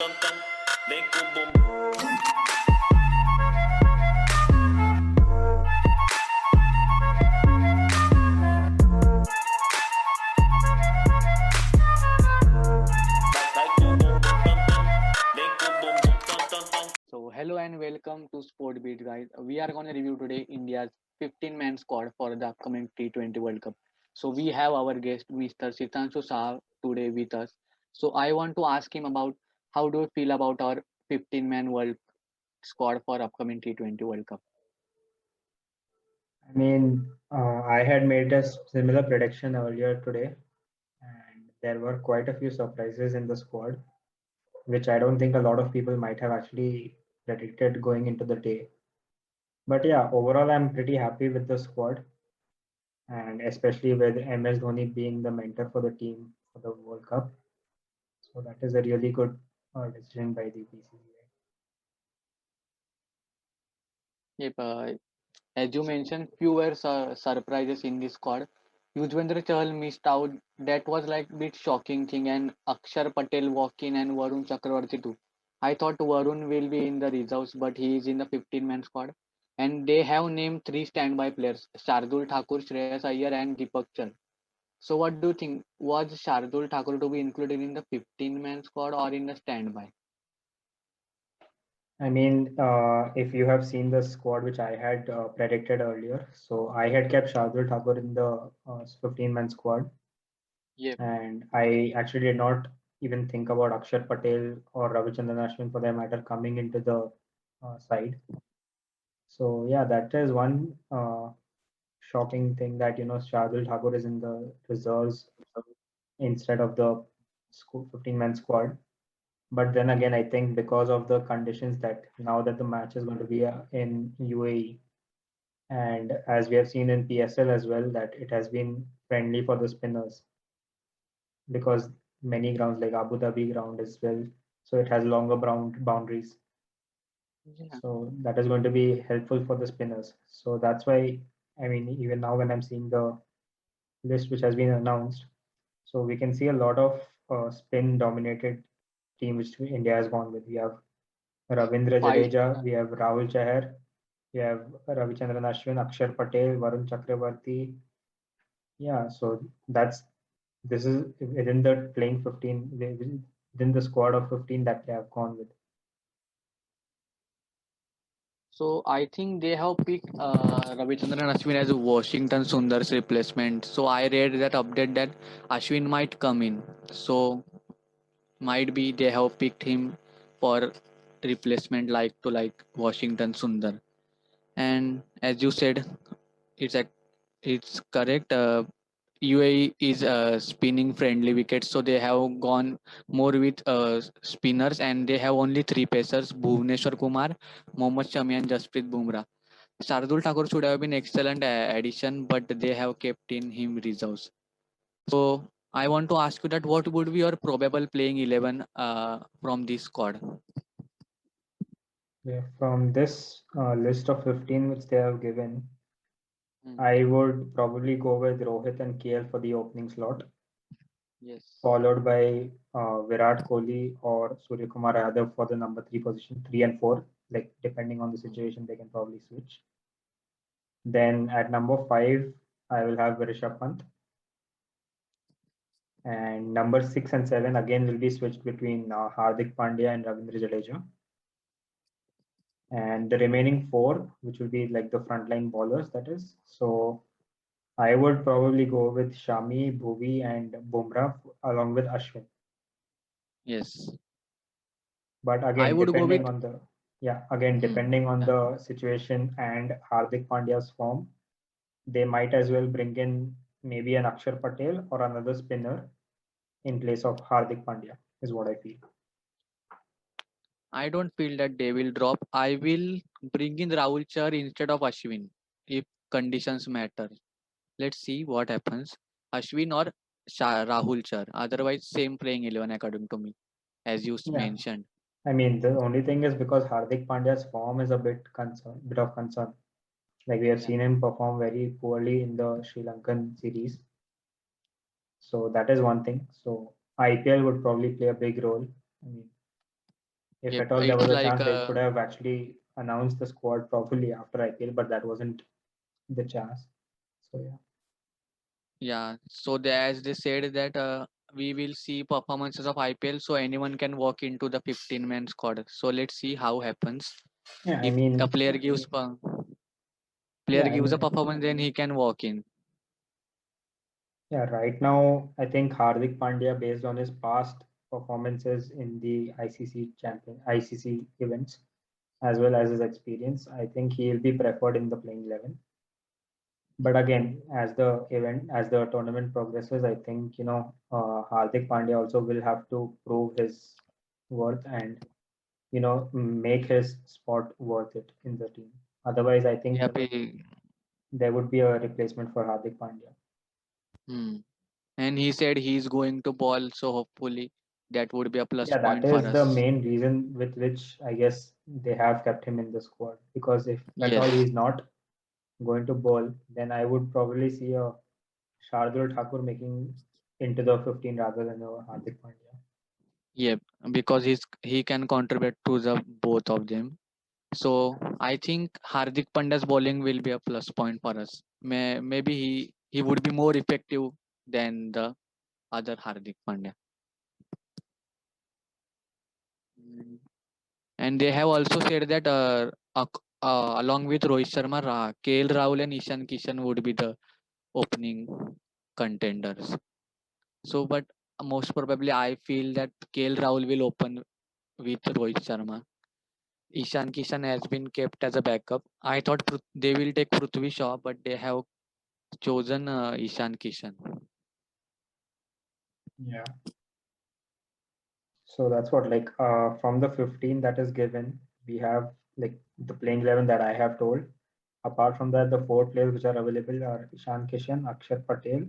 So hello and welcome to Sport Beat guys. We are gonna review today India's 15-man squad for the upcoming T20 World Cup. So we have our guest Mr. Sitanshu Saha today with us. So I want to ask him about how do you feel about our 15-man world squad for upcoming T20 World Cup? I had made a similar prediction earlier today, and there were quite a few surprises in the squad, which I don't think a lot of people might have actually predicted going into the day. But yeah, overall, I'm pretty happy with the squad, and especially with MS Dhoni being the mentor for the team for the World Cup. So that is a really good decision by the BCCI. Yep, as you mentioned, few were surprises in this squad. Yuzvendra Chahal missed out. That was like bit shocking thing, and Akshar Patel walk in and Varun Chakravarti too. I thought Varun will be in the reserves, but he is in the 15-man squad. And they have named three standby players: Shardul Thakur, Shreyas Iyer, and Deepak Chand. So, what do you think? Was Shardul Thakur to be included in the 15-man squad or in the standby? If you have seen the squad which I had predicted earlier, so I had kept Shardul Thakur in the 15-man squad, Yep. and I actually did not even think about Akshar Patel or Ravichandran Ashwin for that matter coming into the side. So yeah, that is one shocking thing that Shardul Thakur is in the reserves instead of the 15-man squad. But then again, I think because of the conditions that now that the match is going to be in UAE, and as we have seen in PSL as well, that it has been friendly for the spinners because many grounds like Abu Dhabi ground as well, so it has longer boundaries. Yeah. So that is going to be helpful for the spinners. So that's why, even now when I'm seeing the list which has been announced, so we can see a lot of spin dominated team which India has gone with. We have Ravindra Five. Jadeja, we have Rahul Chahar, we have Ravichandran Ashwin, Akshar Patel, Varun Chakravarti. Yeah, so this is within the playing 15, within the squad of 15 that they have gone with. So I think they have picked Ravichandran Ashwin as a Washington Sundar's replacement. So I read that update that Ashwin might come in. So might be they have picked him for replacement like Washington Sundar. And as you said, it's at, it's correct. UAE is spinning friendly wickets, so they have gone more with spinners, and they have only three pacers: Bhuvneshwar Kumar, Mohammad Shami, and Jasprit Bumrah. Shardul Thakur should have been excellent addition, but they have kept in him reserves. So I want to ask you that what would be your probable playing 11 from this squad? Yeah, from this list of 15 which they have given, Hmm. I would probably go with Rohit and KL for the opening slot, Yes. followed by Virat Kohli or Surya Kumar Yadav for the number three position, three and four. Like depending on the Hmm. situation, they can probably switch. Then at number five, I will have Rishabh Pant, and number six and seven again will be switched between Hardik Pandya and Ravindra Jadeja. And the remaining four, which will be like the frontline bowlers, that is. So I would probably go with Shami, Bhuvi, and Bumrah along with Ashwin. Yes. But I again, would go with. Hmm. depending on Yeah. the situation and Hardik Pandya's form, they might as well bring in maybe an Akshar Patel or another spinner in place of Hardik Pandya, is what I feel. I don't feel that they will drop. I will bring in Rahul Char instead of Ashwin if conditions matter. Let's see what happens. Ashwin or Rahul Char. Otherwise, same playing 11 according to me, as you Yeah, mentioned. the only thing is because Hardik Pandya's form is a bit of concern. Like we have Yeah. seen him perform very poorly in the Sri Lankan series. So that is one thing. So IPL would probably play a big role. I mean, If Yep, at all there it's was a like chance, they could have actually announced the squad properly after IPL, but that wasn't the chance. So yeah. yeah. So as they said that we will see performances of IPL, so anyone can walk into the 15-man squad. So let's see how happens. Yeah, I If a mean, player yeah, I gives a mean, performance, then he can walk in. yeah, right now, I think Hardik Pandya, based on his past performances in the ICC events, as well as his experience, I think he will be preferred in the playing 11. But again, as the tournament progresses, I think Hardik Pandya also will have to prove his worth and make his spot worth it in the team. Otherwise, I think Yep. there would be a replacement for Hardik Pandya. Hmm. And he said he's going to ball, so hopefully that would be a plus Yeah, that point for is the us. main reason with which I guess they have kept him in the squad. Because if at all Yes. he's not going to bowl, then I would probably see a Shardul Thakur making into the 15 rather than a Hardik Pandya. Yep. Because he can contribute to the both of them. So I think Hardik Pandya's bowling will be a plus point for us. Maybe he would be more effective than the other Hardik Pandya. Mm. And they have also said that along with Rohit Sharma, KL Rahul and Ishan Kishan would be the opening contenders. So, but most probably I feel that KL Rahul will open with Rohit Sharma. Ishan Kishan has been kept as a backup. I thought they will take Prithvi Shaw, but they have chosen Ishan Kishan. Yeah. So that's what from the 15 that is given, we have like the playing 11 that I have told. Apart from that, the four players which are available are Ishan Kishan, Akshar Patel,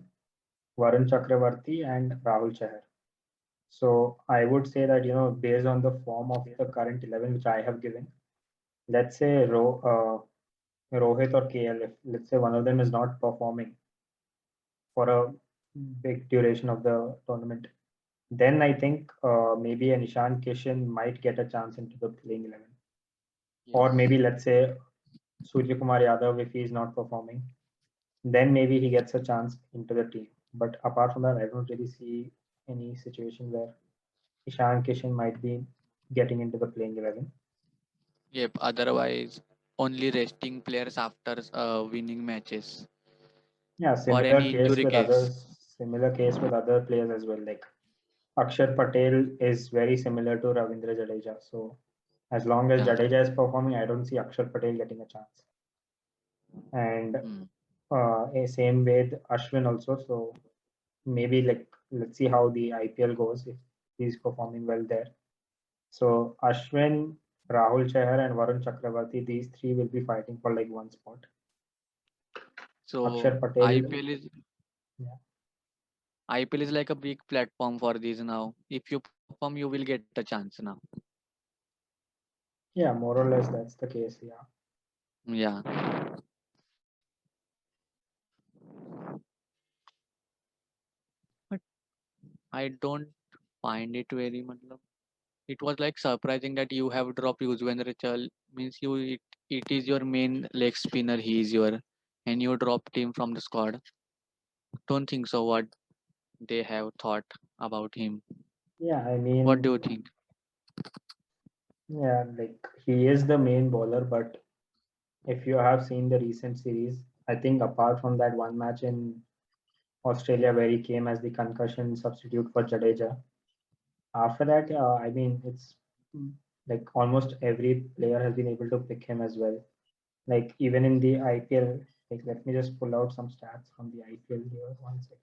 Varun Chakravarti, and Rahul Chahar. So I would say that based on the form of the current 11 which I have given, let's say Rohit or KL, if let's say one of them is not performing for a big duration of the tournament, then I think maybe an Ishan Kishan might get a chance into the playing 11. Or Yes. maybe let's say Surya Kumar Yadav, if he's not performing, then maybe he gets a chance into the team. But apart from that, I don't really see any situation where Ishan Kishan might be getting into the playing 11. Yep. Otherwise, only resting players after winning matches Yeah, or any injury case. similar case with other players as well. Like Akshar Patel is very similar to Ravindra Jadeja. So as long as Yeah. Jadeja is performing, I don't see Akshar Patel getting a chance. And Hmm. a same with Ashwin also. So maybe let's see how the IPL goes if he's performing well there. So Ashwin, Rahul Chahar, and Varun Chakravarti, these three will be fighting for like one spot. So Akshar Patel, yeah, IPL is like a big platform for these now. If you perform, you will get a chance now. yeah, more or less that's the case. Yeah, Yeah. But I don't find it very much. It was like surprising that you have dropped Yuzvendra Chahal. Means it is your main leg spinner. He is your and you dropped him from the squad. Don't think so. What they have thought about him. yeah. I What do mean, you think? yeah, like he is the main bowler, but if you have seen the recent series, I think apart from that one match in Australia where he came as the concussion substitute for Jadeja, after that, I mean, it's mm, like almost every player has been able to pick him as well. Like even in the IPL, like let me just pull out some stats from the IPL here. One second.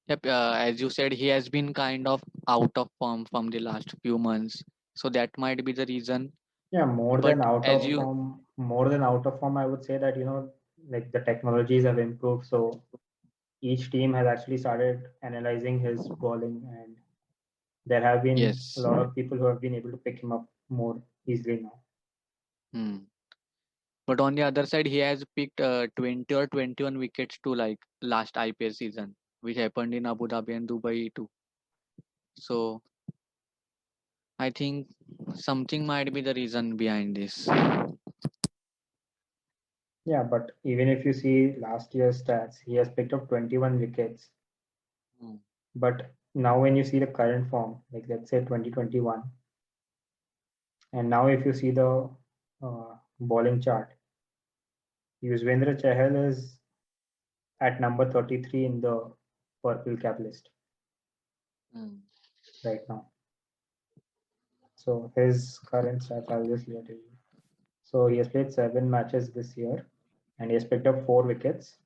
Yep. As you said, he has been kind of out of form from the last few months. So that might be the reason. Yeah, But as you more than out of form, I would say that like the technologies have improved. So each team has actually started analyzing his bowling, and there have been a yes. lot of people who have been able to pick him up more easily now. Hmm. But on the other side, he has picked 20 or 21 wickets to like last IPL season, which happened in Abu Dhabi and Dubai too. So I think something might be the reason behind this. Yeah, but even if you see last year's stats, he has picked up 21 wickets. Hmm. But now when you see the current form, like let's say 2021, and now if you see the bowling chart, Yuzvendra Chahal is at number 33 in the purple cap list Hmm. right now. So his current stats, I'll just let you. So he has played 7 matches this year, and he has picked up 4 wickets,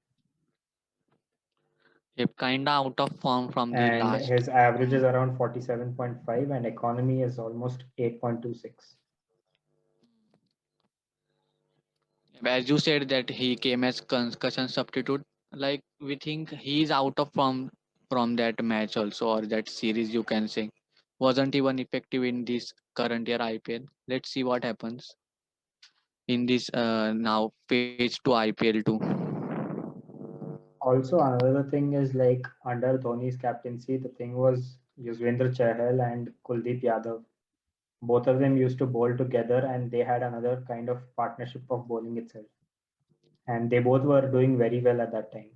Yep, kinda out of form from the and last. his average Hmm. is around 47.5, and economy is almost 8.26. As you said that he came as concussion substitute, like we think he's out of form from that match also, or that series you can say. Wasn't even effective in this current year IPL. Let's see what happens in this now phase 2 IPL too. Also, another thing is like under Dhoni's captaincy, the thing was Yuzvendra Chahal and Kuldeep Yadav. Both of them used to bowl together, and they had another kind of partnership of bowling itself. And they both were doing very well at that time.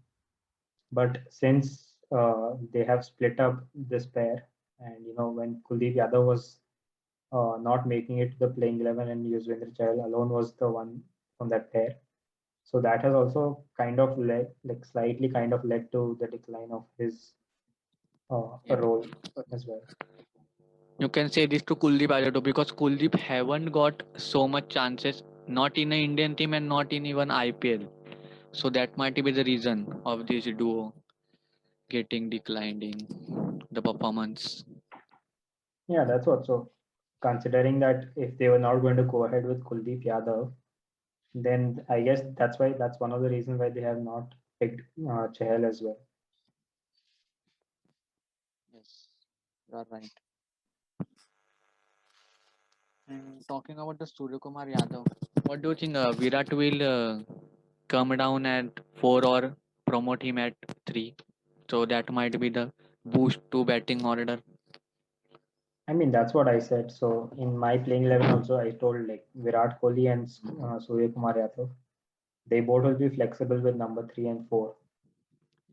But since they have split up this pair, and when Kuldeep Yadav was not making it to the playing 11, and Yuzvendra Chahal alone was the one from that pair. So that has also kind of led, like slightly kind of led to the decline of his Yep. role as well. You can say this to Kuldeep either too, because Kuldeep haven't got so much chances, not in an Indian team and not in even IPL. So that might be the reason of this duo getting declined in the performance. Yeah, that's what. So considering that if they were not going to go ahead with Kuldeep Yadav, then I guess that's one of the reasons why they have not picked Chahal as well. Yes, you are right. And talking about the Surya Kumar Yadav, what do you think? Virat will come down at 4 or promote him at 3? So that might be the boost to batting order. I mean, that's what I said. So in my playing 11 also, I told like Virat Kohli and Surya Kumar Yadav, they both will be flexible with number 3 and 4.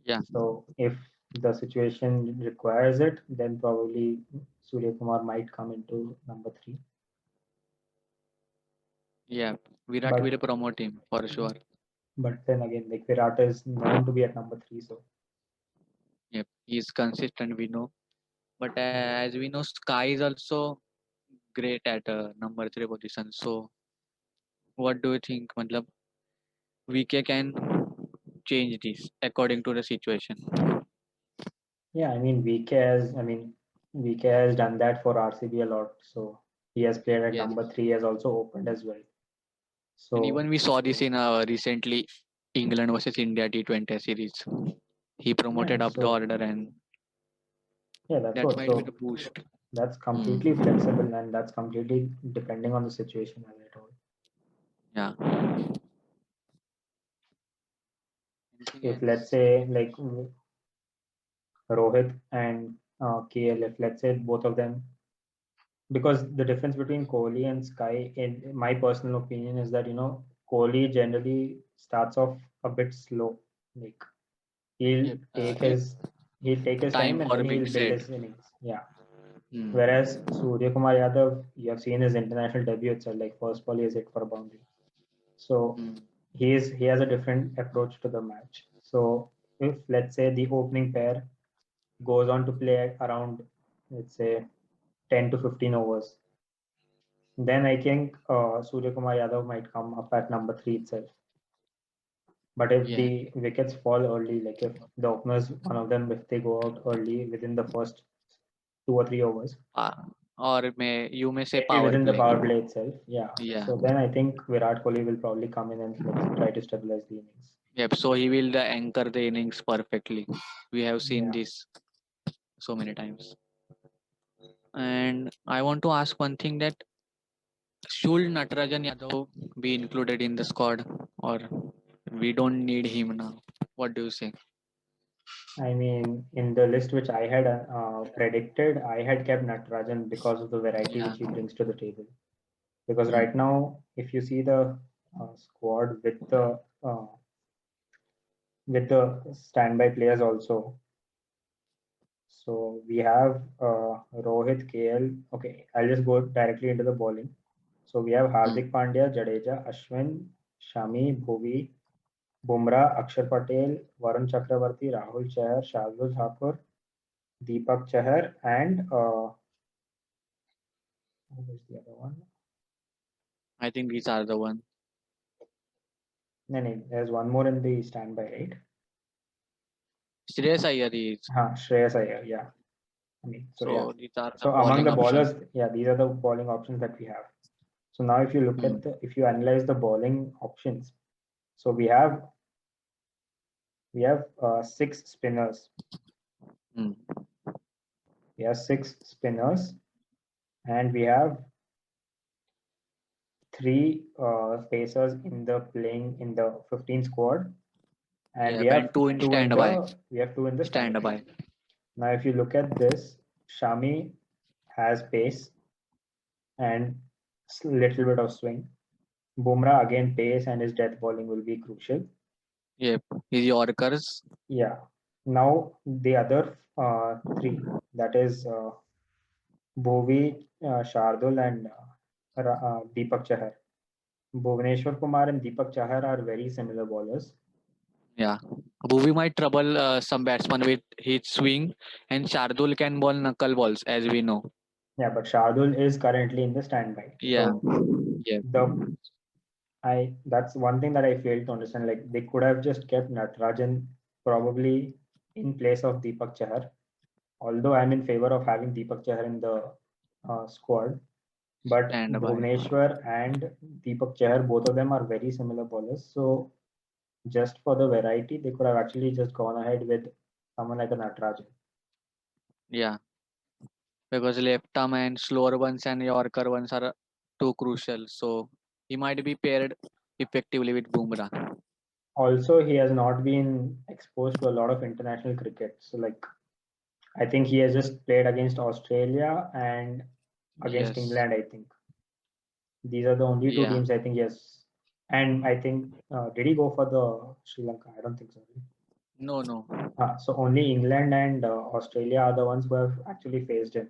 Yeah, So if the situation requires it, then probably Surya Kumar might come into number 3. yeah. Virat will But promote him for sure. then again, like Virat is known to be at number 3. So Yep, he's consistent, we know. But as we know, Sky is also great at number 3 position. So what do you think? Matlab, VK can change this according to the situation. yeah, VK has done that for RCB a lot. So he has played at Yes. number 3, he has also opened as well. And even So we saw this in recently England versus India T20 series. He yeah, promoted up the so order, and yeah, that's that what. might be the So boost. that's Hmm. completely flexible, and that's completely depending on the situation as I told. Yeah. Anything If let's else? say like Rohit and KL, if let's say both of them, because the difference between Kohli and Sky, in my personal opinion, is that Kohli generally starts off a bit slow. Like he'll Yep. take He his he'll take his time time and for then being he'll build set. his innings. Yeah. Hmm. Whereas Surya Kumar Yadav, you have seen his international debut itself, like first ball he has hit for a boundary. So Hmm. he has a different approach to the match. So if let's say the opening pair goes on to play around, let's say, 10 to 15 overs, then I think Surya Kumar Yadav might come up at number 3 itself. But if Yeah. the wickets fall early, like if the openers, one of them, if they go out early within the first 2 or 3 overs, Or you may say maybe power within the play. power play itself, yeah. Yeah. So then I think Virat Kohli will probably come in and like try to stabilize the innings. Yep. So he will anchor the innings perfectly. We have seen Yeah. this so many times. And I want to ask one thing, that should Natarajan Yadav be included in the squad, or we don't need him now? What do you say? I mean, in the list which I had predicted, I had kept Natarajan because of the variety Yeah. which he brings to the table. Because Hmm. right now, if you see the squad with the standby players also, so we have Rohit, KL. Okay, I'll just go directly into the bowling. So we have Hmm. Hardik Pandya, Jadeja, Ashwin, Shami, Bhuvi, Bumrah, Akshar Patel, Varun Chakravarti, Rahul Chahar, Shardul Thakur, Deepak Chahar, and who is the other one? I think these are the one. No, no, there's one more in the standby, right? Shreyas Iyer is. Shreyas Iyer, yeah. I mean, so yeah. So these are the So among bowling the option. bowlers, yeah, these are the bowling options that we have. So now if you look Hmm. at if you analyze the bowling options, so we have six spinners. Hmm. We have six spinners, and we have three pacers in the playing in the 15 squad, and Yeah, and two in standby. we have two in the standby. Standby. Now, if you look at this, Shami has pace and little bit of swing. Bumrah again pace and his death bowling will be crucial. Yep. His Yorkers. Yeah. Now the other three, that is Bhuvi, Shardul, and Deepak Chahar. Bhuvaneshwar Kumar and Deepak Chahar are very similar bowlers. Yeah. Bhuvi might trouble some batsman with his swing, and Shardul can bowl knuckle balls, as we know. Yeah, but Shardul is currently in the standby. Yeah. So Yep. the I that's one thing that I failed to understand. Like they could have just kept Natarajan probably in place of Deepak Chahar. Although I'm in favor of having Deepak Chahar in the squad, but Standby. Bhuvneshwar and Deepak Chahar, both of them are very similar bowlers. So just for the variety, they could have actually just gone ahead with someone like a Natarajan. Yeah. Because left arm and slower ones and Yorker ones are too crucial. So he might be paired effectively with Bumrah. Also, he has not been exposed to a lot of international cricket. So like I think he has just played against Australia and against Yes. England. I think these are the only two Yeah. teams I think yes. And I think did he go for the Sri Lanka? I don't think so. No, no. So only England and Australia are the ones who have actually faced him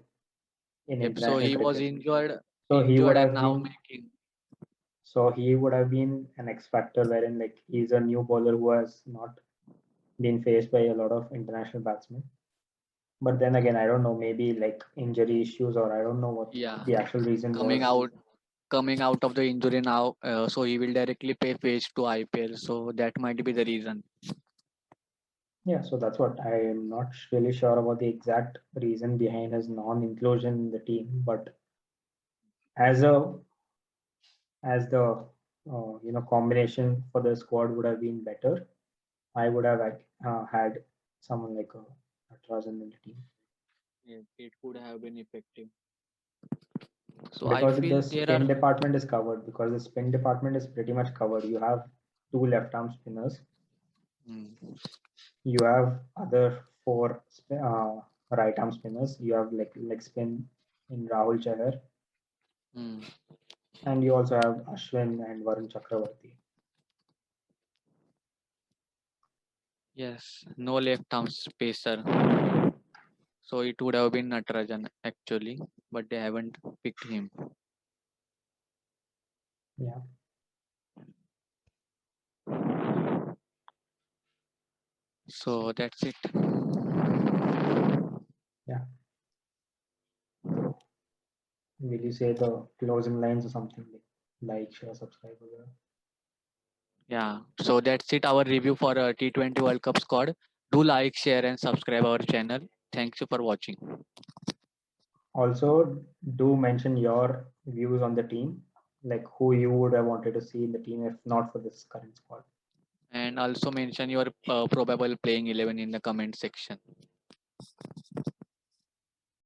in Yep. So international he was cricket. injured, So he would and have now been making. an X factor wherein like he's a new bowler who has not been faced by a lot of international batsmen. But then again, I don't know, maybe like injury issues or I don't know what Yeah. the actual reason Coming was. out coming out of the injury now, so he will directly pay phase to IPL. So that might be the reason. Yeah, so that's what I am not really sure about the exact reason behind his non-inclusion in the team. But as a as the combination for the squad would have been better, I would have had someone like a Natarajan in the team Yeah, it could have been effective. So I because feel the there are. spin department is covered. Because the spin department is pretty much covered. You have two left-arm spinners. Hmm. You have other four right-arm spinners. You have like leg spin in Rahul Chahar, Hmm. and you also have Ashwin and Varun Chakravarti. Yes, no left arm spacer. So it would have been Natarajan actually, but they haven't picked him. Yeah, So that's it. yeah. So will you say the closing lines or something like share, subscribe, or Yeah. So that's it. Our review for T20 World Cup squad. Do like, share, and subscribe our channel. Thanks you for watching. also do mention your views on the team, like who you would have wanted to see in the team if not for this current squad. And also mention your probable playing 11 in the comment section.